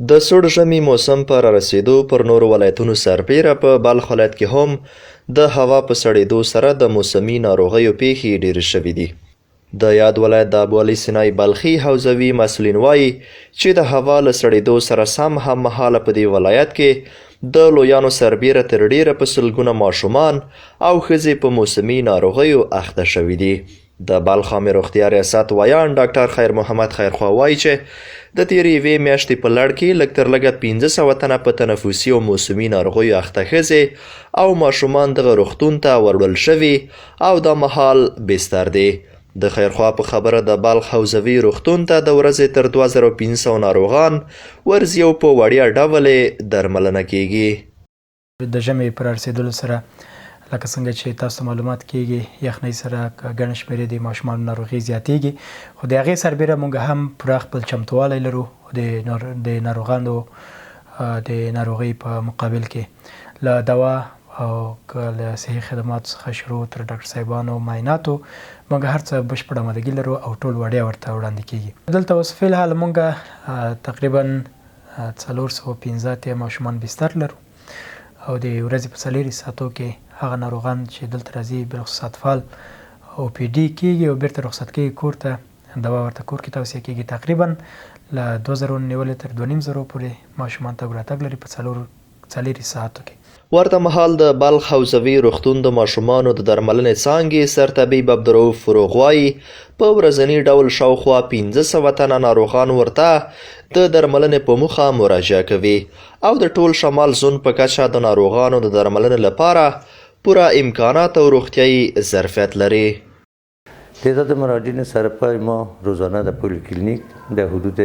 د سوړ ژمي موسم په رارسېدو پر نورو ولایتونو سربیره په بلخ ولایت کې هم د هوا په سړېدو سره د موسمي ناروغیو پیښې ډېرې شوې دي. د یاد ولایت د ابوعلي سینای بلخي حوزوي مسؤلین وایي چې د هوا له سړېدو سره سم هممهاله په دې ولایت کې د لویانو سربیره تر ډېره په سلګونه ماشومان او ښځې په موسمي ناروغیو اخته شوي دي. د بلخ عامې روغتیا ریاست ویان ډاکټر خیر محمد خیرخوا وایي چې د تېرې یوې میاشتې په لړ کې لږ تر لږه 1500 تنه په تنفسي او موسمي ناروغیو اخته ښځې او ماشومان دغه روغتون ته وروړل شوي او دا مهال بستر دي. د خیرخوا په خبره د بلخ حوزوي روغتون ته د ورځې تر 2500 ناروغان ورځي او په وړیا ډول درملنه کیږي. د ژمي پر رسېدلو سره لکه څنګه چې تاسو معلومات کیږي یخنۍ سره ګڼ شمېرې د ماشومانو ناروغي زیاتیږي، خو د هغې سربیره موږ هم پوره خپل چمتووالی لرو د ناروغانو د ناروغۍ په مقابل کې له دوا او له صحي خدماتو څخه شروع تر ډاکټر صاحبانو معایناتو موږ هر څه بشپړه آمادګي لرو او ټول وړیا ورته وړاندې کیږي. دلته اوس فی الحال موږ تقریبا 415 ماشومان بستر لرو او د ورځې په 4 ساعتو کې هغه ناروغان چې دلته راځي بالخصوص اطفال او پی ډي کېږي او بیرته رخصت کېږي کور ته، دوا ورته کور کې توصیه کېږي. تقریبا له 2000 نیولې تر 2500 پورې ماشومان تګ راتګ لري په 4 ساعتو کې. ورته مهال د بلخ حوزوي روغتون د ماشومانو د درملنې څانګې سرطبیب عبدالرؤف فروغ وایي په ورځني ډول شاوخوا 1500 تنه ناروغان ورته د درملنې په موخه مراجعه کوي او د ټول شمال زون په کچه د ناروغانو د درملنې لپاره پوره امکانات او روغتیایي ظرفیت لري. تعداد مراجعین سرپای ما روزانه در پول کلینیک در حدود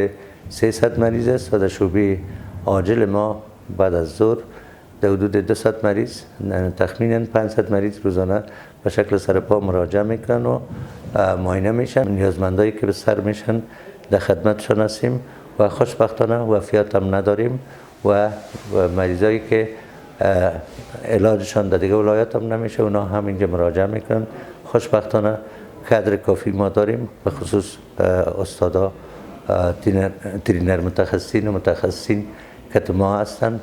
300 مریض است و در شعبه عاجل ما بعد از ظهر در حدود 200 مریض تخمینا 500 مریض روزانه به شکل سرپا مراجعه میکنن و معاینه میشن. نیازمندایی که به سر میشن در خدمتشان هستیم و خوشبختانه وفیات هم نداریم و مریضایی که علاجشان در دیگه ولایات هم نمیشه اونا هم اینجا مراجعه میکنن. خوشبختانه کادر کافی ما داریم، به خصوص استادا ترینر متخصصین که تو ما هستن.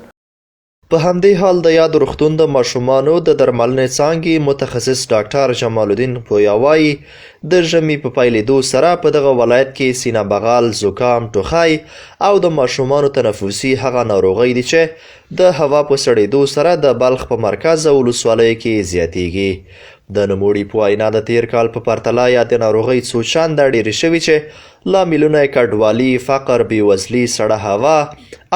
په همدې حال د یاد روغتون د ماشومانو د درملنې څانګې متخصص ډاکټر جمال الدین پویا وایي د ژمي په پیلېدو سره په دغه ولایت کې سینه بغل، زکام، ټوخی او د ماشومانو تنفسي هغه ناروغۍ دي چې د هوا په سړېدو سره د بلخ په مرکز او ولسوالیو کې زیاتیږي. د نوموړي په وینا د تیر کال په پرتله یا د ناروغۍ څو چنده ډېرې شوي چې لاملونه یې کډوالي، فقر، بېوزلي، سړه هوا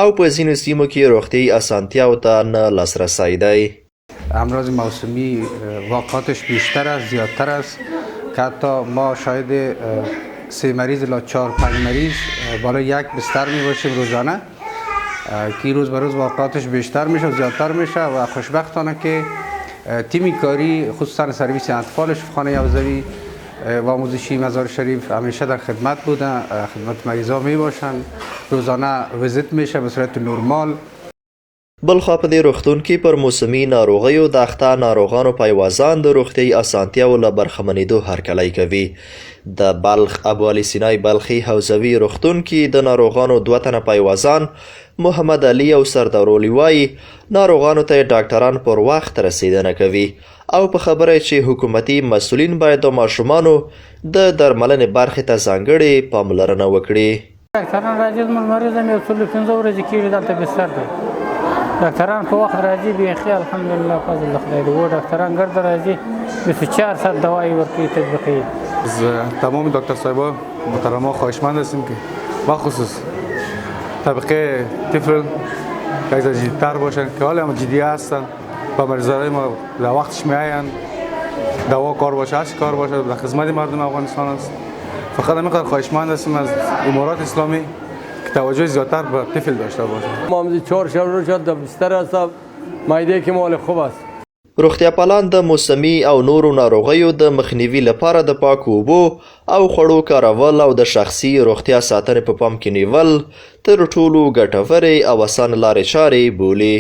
او په ځینو سیمو کې روغتیایي اسانتیاو ته نه لاسرسی دی. امراض موسمی واقعاتش بیشتر است، زیادتر است که حتی ما شاید 3 مریض الی 4-5 مریض بالای یک بستر می باشیم روزانه که روز به روز واقعاتش بیشتر میشه و زیادتر میشه و خوشبختانه که تیمی کاری خصوصا سرویس اطفال شفاخانه حوزوی و آموزشی مزار شریف همیشه در خدمت بودن، خدمت مریضا می باشن، روزانه ویزیت میشه به صورت نورمال. بلخوا په دې روغتون کې پر موسمي ناروغیو د اخته ناروغانو پایوازان د روغتیایي اسانتیاو له برخمنېدو هرکلی کوي. د بلخ ابوعلي سینای بلخي حوزوي روغتون کې د ناروغانو 2 تنه پایوازان محمد علي او سردارولي وایي ناروغانو ته ډاکټران پر وخت رسیدنه کوي او په خبره چې حکومتي مسؤلین باید د ماشومانو د درملنې برخې ته ځانګړې پاملرنه وکړي. ډاکټران راځي زموږ مریض هم یو څو 15 ورځې کېږي دلته بستر دی. ډاکټران په وخت راځي بیخي الحمدلله فضل د خدای دی و ډاکټران ګرده راځي 24 ساعت دوایی ورکوي تطبیقی. از تمام دکتر صاحبا محترما خواهشمند هستیم که بخصوص طبقه طفل که از جدی‌تر باشن که حالا هم جدی هستن و مریضای ما در وقتش میاین دوا کار باشه هر کار باشه در خدمت مردم افغانستان است. فقط همین خواهشمند هستیم از امارات اسلامی که توجه زیادتر به طفل داشته باشه. ما هم 4 شب رو شد در بستر هستم، معده که مال خوب است. روغتیا پالان د موسمي او نورو ناروغیو د مخنیوي لپاره د پاکو اوبو او خوړو کارول او د شخصي روغتیا ساتنې په پام کې نیول تر ټولو ګټورې او اسانه لارې چارې بولي.